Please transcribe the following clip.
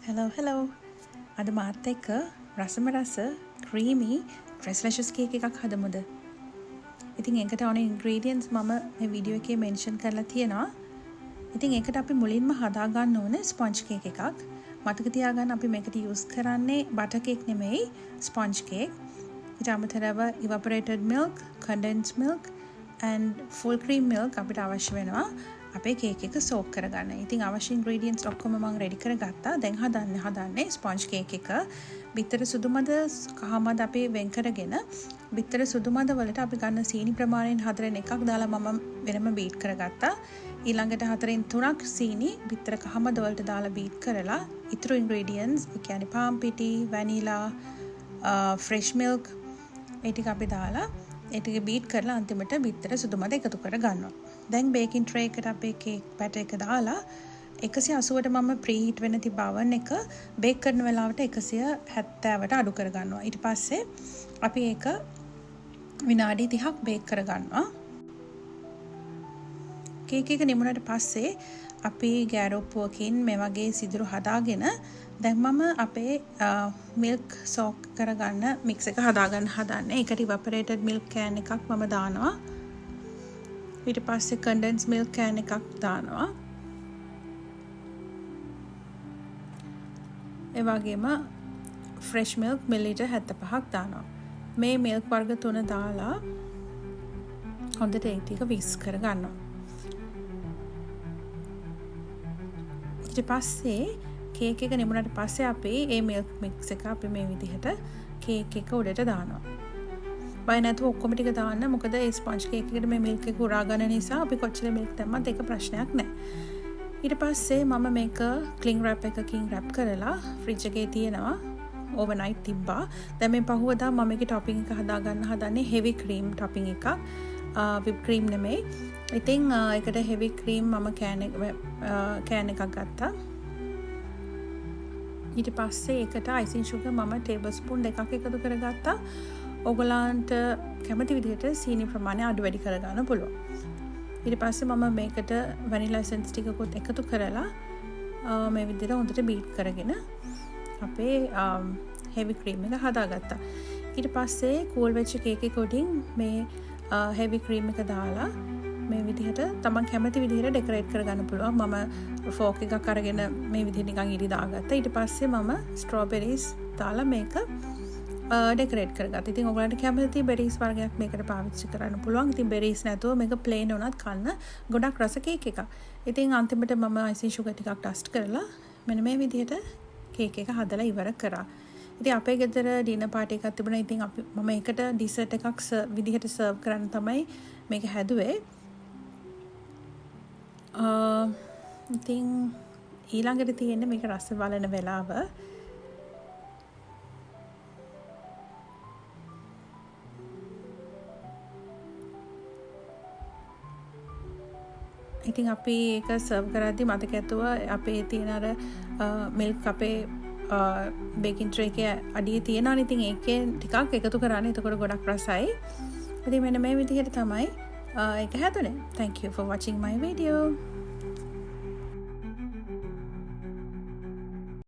hello. අද මාත් එක්ක රසම රස ක්‍රීමි ඩ්‍රෙස්ලෙෂස් කේක් එකක් හදමුද? ඉතින් ඒකට ඕන ඉන්ග්‍රීඩියන්ට්ස් මම මේ වීඩියෝ එකේ මෙන්ෂන් කරලා තියෙනවා. ඉතින් ඒකට අපි මුලින්ම හදා ගන්න ඕනේ ස්පොන්ජ් කේක් එකක්. මතක තියාගන්න අපි මේකට යූස් කරන්නේ බටර් කේක් නෙමෙයි ස්පොන්ජ් කේක්. ඊට අමතරව evaporated milk, condensed milk and full cream milk අපිට අවශ්‍ය වෙනවා. අපේ කේක් එක සෝක් කරගන්න. ඉතින් අවශ්‍ය ඉන්ග්‍රීඩියන්ට්ස් ඔක්කොම මම රෙඩි කරගත්තා. දැන් හදන්නේ ස්පොන්ජ් කේක් එක. බිත්තර සුදු මද කහ මද අපි වෙන් කරගෙන බිත්තර සුදු මද වලට අපි ගන්න සීනි ප්‍රමාණයෙන් 4න් එකක් දාලා මම වෙනම බීට් කරගත්තා. ඊළඟට 4න් 3ක් සීනි බිත්තර කහ මද වලට දාලා බීට් කරලා ඉතුරු ඉන්ග්‍රීඩියන්ට්ස් ඒ කියන්නේ පාම් පිටි, වැනිලා, ෆ්‍රෙෂ් මිල්ක් ඒ ටික අපි දාලා ඒ ටික බීට් කරලා අන්තිමට බිත්තර සුදු මද එකතු කර ගන්නවා. දැන් බේකින් ට්‍රේ එකට අපේ කේක් බැටර් එක දාලා 180ට මම ප්‍රීහීට් වෙන තිබ්බ oven එක බේක් කරන වෙලාවට 170ට අඩු කර ගන්නවා. ඊට පස්සේ අපි ඒක විනාඩි 30ක් බේක් කර ගන්නවා. කේක් එක නිමුණට පස්සේ අපි ගෑරෝප්පුවකින් මේ වගේ සිදුරු හදාගෙන දැන් මම අපේ මිල්ක් සෝක් කරගන්න මික්ස් එක හදාගන්න හදන්නේ. ඒකට evaporated milk can එකක් මම දානවා. ඊට පස්සේ condensed milk can එකක් දානවා. ඒ වගේම fresh milk මිලිලීටර් 75ක් දානවා. මේ milk වර්ග තුන දාලා හොඳට ඒ ටික whisk කර ගන්නවා. ඊට පස්සේ කේක් එක නිමුණට පස්සේ අපි මේ milk mix එක අපි මේ විදිහට කේක් එක උඩට දානවා. බය නැතුව ඔක්කොම ටික දාන්න. මොකද ඒ ස්පොන්ජ් කේක් එකට මේ මිල්ක් එක උරා ගන්න නිසා අපි කොච්චර මිල්ක් දැම්මත් ඒක ප්‍රශ්නයක් නැහැ. ඊට පස්සේ මම මේක ක්ලින් රැප් එකකින් රැප් කරලා ෆ්‍රිජ් එකේ තියනවා. ඕවර්නයිට් තිබ්බා. දැන් මේ පහුවදා මම මේකේ টොපින් එක හදා ගන්න හදන්නේ හෙවි ක්‍රීම් টොපින් එකක්. විප් ක්‍රීම් නෙමෙයි. ඉතින් ඒකට හෙවි ක්‍රීම් මම කෑන් එකක් ගත්තා. ඊට පස්සේ ඒකට අයිසිං සුගර් මම ටේබල් ස්පූන් 2ක් එකතු කරගත්තා. ඔයගලන්ට කැමති විදිහට සීනි ප්‍රමාණය අඩු වැඩි කරගන්න පුළුවන්. ඊට පස්සේ මම මේකට වැනිලා එසෙන්ස් ටිකකුත් එකතු කරලා මේ විදිහට හොඳට බීට් කරගෙන අපේ හෙවි ක්‍රීම් එක හදාගත්තා. ඊට පස්සේ කූල් වෙච්ච කේක් එක උඩින් මේ හෙවි ක්‍රීම් එක දාලා මේ විදිහට තමන් කැමති විදිහට ඩෙකොරේට් කරගන්න පුළුවන්. මම ෆෝක් එකක් අරගෙන මේ විදිහට නිකන් ඉරි දාගත්තා. ඊට පස්සේ මම ස්ට්‍රෝබෙරිස් දාලා මේක ඩෙකොරේට් කරගත්තා. ඉතින් ඔයගලන්ට කැමති බෙරිස් වර්ගයක් මේකට පාවිච්චි කරන්න පුළුවන්. ඉතින් බෙරිස් නැතුව මේක ප්ලේන් වුණත් කන්න ගොඩක් රස කේක් එකක්. ඉතින් අන්තිමට මම අයිසිං සුගර් ටිකක් ඩස්ට් කරලා මෙන්න මේ විදිහට කේක් එක හදලා ඉවර කරා. ඉතින් අපේ ගෙදර ඩිනර් පාටි එකක් තිබුණා. ඉතින් මම ඒකට ඩිසර්ට් එකක් විදිහට සර්ව් කරන්න තමයි මේක හැදුවේ. ඉතින් ඊළඟට තියෙන්නේ මේක රස බලන වෙලාව. ඉතින් අපි ඒක සර්ව් කරද්දි මතක ඇතුව අපේ තියෙන අර මිල්ක් අපේ බේකින් ට්‍රේ එකේ අඩියේ තියෙනවා. ඉතින් ඒකෙන් ටිකක් එකතු කරන්න. එතකොට ගොඩක් රසයි. ඉතින් මෙන්න මේ විදිහට තමයි ඒක හැදුනේ. Thank you for watching my video.